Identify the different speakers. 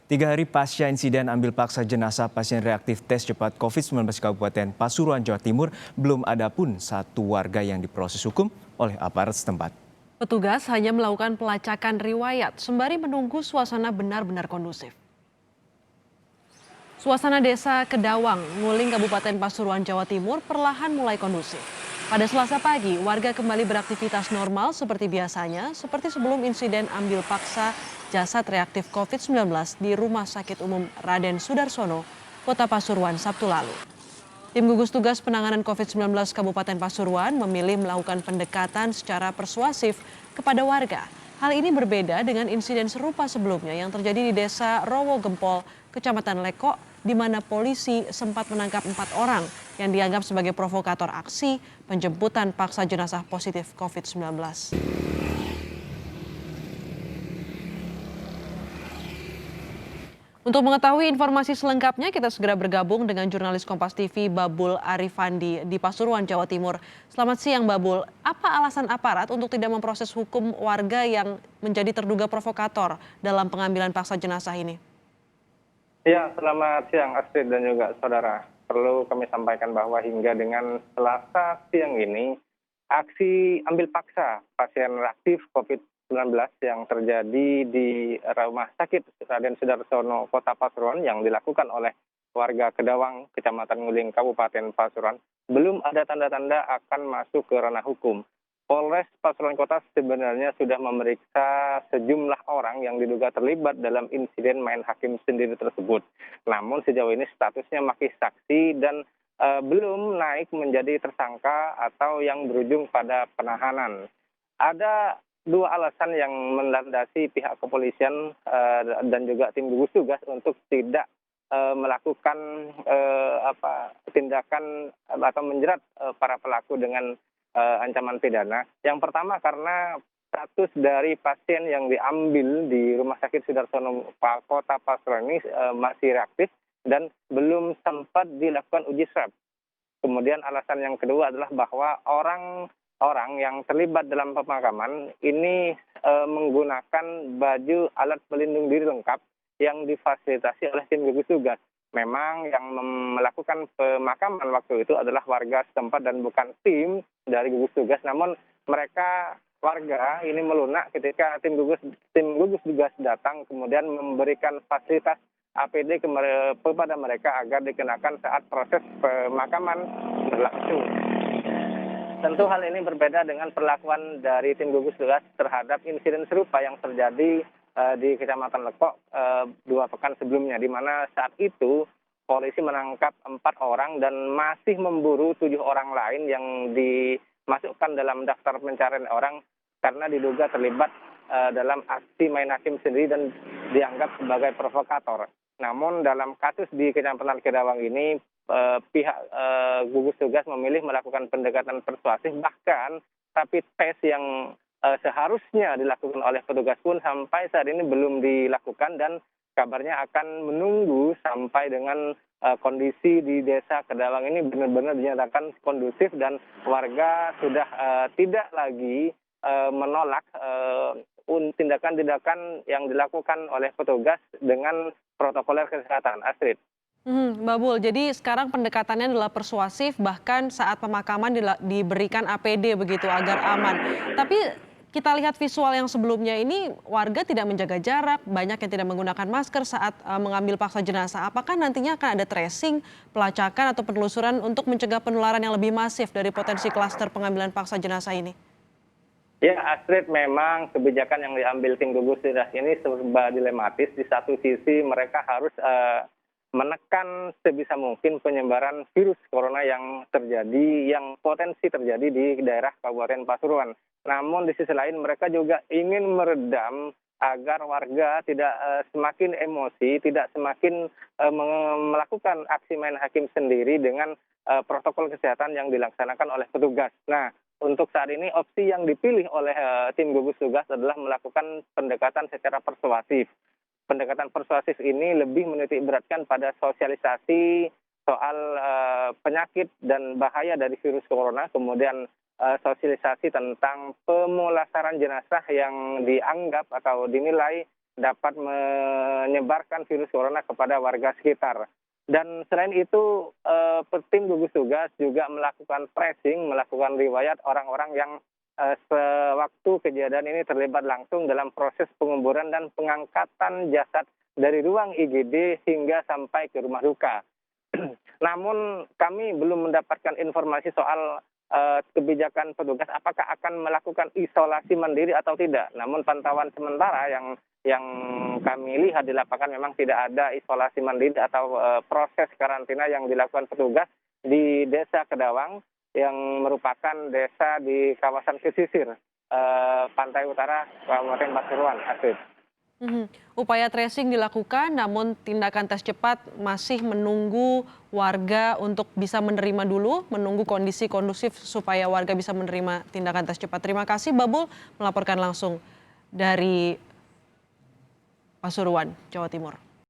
Speaker 1: 3 hari pasca insiden ambil paksa jenazah pasien reaktif tes cepat COVID-19 Kabupaten Pasuruan, Jawa Timur, belum ada pun satu warga yang diproses hukum oleh aparat setempat.
Speaker 2: Petugas hanya melakukan pelacakan riwayat sembari menunggu suasana benar-benar kondusif. Suasana desa Kedawang, Nguling, Kabupaten Pasuruan, Jawa Timur perlahan mulai kondusif. Pada Selasa pagi, warga kembali beraktivitas normal seperti biasanya, seperti sebelum insiden ambil paksa jasad reaktif COVID-19 di Rumah Sakit Umum Raden Sudarsono, Kota Pasuruan, Sabtu lalu. Tim gugus tugas penanganan COVID-19 Kabupaten Pasuruan memilih melakukan pendekatan secara persuasif kepada warga. Hal ini berbeda dengan insiden serupa sebelumnya yang terjadi di Desa Rowo Gempol, Kecamatan Lekok, di mana polisi sempat menangkap 4 orang yang dianggap sebagai provokator aksi penjemputan paksa jenazah positif COVID-19. Untuk mengetahui informasi selengkapnya, kita segera bergabung dengan jurnalis Kompas TV Babul Arifandi di Pasuruan, Jawa Timur. Selamat siang Babul, apa alasan aparat untuk tidak memproses hukum warga yang menjadi terduga provokator dalam pengambilan paksa jenazah ini?
Speaker 3: Ya, selamat siang Astrid dan juga saudara. Perlu kami sampaikan bahwa hingga dengan Selasa siang ini, aksi ambil paksa pasien reaktif COVID-19 yang terjadi di Rumah Sakit Raden Sudarsono, Kota Pasuruan yang dilakukan oleh warga Kedawang, Kecamatan Nguling, Kabupaten Pasuruan, belum ada tanda-tanda akan masuk ke ranah hukum. Polres Pasuruan Kota sebenarnya sudah memeriksa sejumlah orang yang diduga terlibat dalam insiden main hakim sendiri tersebut. Namun sejauh ini statusnya masih saksi dan belum naik menjadi tersangka atau yang berujung pada penahanan. Ada dua alasan yang melandasi pihak kepolisian dan juga tim gugus tugas untuk tidak melakukan tindakan atau menjerat para pelaku dengan ancaman pidana. Yang pertama karena status dari pasien yang diambil di Rumah Sakit Sudarsono Kota Pasuruan ini masih reaktif dan belum sempat dilakukan uji swab. Kemudian alasan yang kedua adalah bahwa orang yang terlibat dalam pemakaman ini menggunakan baju alat pelindung diri lengkap yang difasilitasi oleh tim gugus tugas. Memang yang melakukan pemakaman waktu itu adalah warga setempat dan bukan tim dari gugus tugas. Namun warga ini melunak ketika tim gugus tugas datang kemudian memberikan fasilitas APD kepada mereka agar dikenakan saat proses pemakaman berlangsung. Tentu hal ini berbeda dengan perlakuan dari tim gugus tugas terhadap insiden serupa yang terjadi di Kecamatan Lekok 2 pekan sebelumnya, di mana saat itu polisi menangkap 4 orang dan masih memburu 7 orang lain yang dimasukkan dalam daftar pencarian orang karena diduga terlibat dalam aksi main hakim sendiri dan dianggap sebagai provokator. Namun dalam kasus di Kecamatan Kedawang ini pihak gugus tugas memilih melakukan pendekatan persuasif, bahkan rapid test yang seharusnya dilakukan oleh petugas pun sampai saat ini belum dilakukan dan kabarnya akan menunggu sampai dengan kondisi di Desa Kedawang ini benar-benar dinyatakan kondusif dan warga sudah tidak lagi menolak tindakan-tindakan yang dilakukan oleh petugas dengan protokoler kesehatan. Astrid.
Speaker 2: Babul, jadi sekarang pendekatannya adalah persuasif, bahkan saat pemakaman diberikan APD begitu agar aman. Tapi kita lihat visual yang sebelumnya ini warga tidak menjaga jarak, banyak yang tidak menggunakan masker saat mengambil paksa jenazah. Apakah nantinya akan ada tracing, pelacakan atau penelusuran untuk mencegah penularan yang lebih masif dari potensi klaster pengambilan paksa jenazah ini?
Speaker 3: Ya, Astrid, memang kebijakan yang diambil tim gugus tugas ini serba dilematis. Di satu sisi mereka harus menekan sebisa mungkin penyebaran virus corona yang potensi terjadi di daerah Kabupaten Pasuruan. Namun di sisi lain mereka juga ingin meredam agar warga tidak semakin emosi, tidak semakin melakukan aksi main hakim sendiri dengan protokol kesehatan yang dilaksanakan oleh petugas. Nah, untuk saat ini opsi yang dipilih oleh tim gugus tugas adalah melakukan pendekatan secara persuasif. Pendekatan persuasif ini lebih menitik beratkan pada sosialisasi soal penyakit dan bahaya dari virus corona, kemudian sosialisasi tentang pemulasaran jenazah yang dianggap atau dinilai dapat menyebarkan virus corona kepada warga sekitar. Dan selain itu, tim gugus tugas juga melakukan tracing, melakukan riwayat orang-orang yang sewaktu kejadian ini terlibat langsung dalam proses penguburan dan pengangkatan jasad dari ruang IGD hingga sampai ke rumah duka. Namun kami belum mendapatkan informasi soal kebijakan petugas apakah akan melakukan isolasi mandiri atau tidak. Namun pantauan sementara yang kami lihat di lapangan memang tidak ada isolasi mandiri atau proses karantina yang dilakukan petugas di Desa Kedawang yang merupakan desa di kawasan pesisir pantai utara Kabupaten Pasuruan. Asif.
Speaker 2: Upaya tracing dilakukan, namun tindakan tes cepat masih menunggu warga untuk bisa menerima dulu, menunggu kondisi kondusif supaya warga bisa menerima tindakan tes cepat. Terima kasih Babul melaporkan langsung dari Pasuruan, Jawa Timur.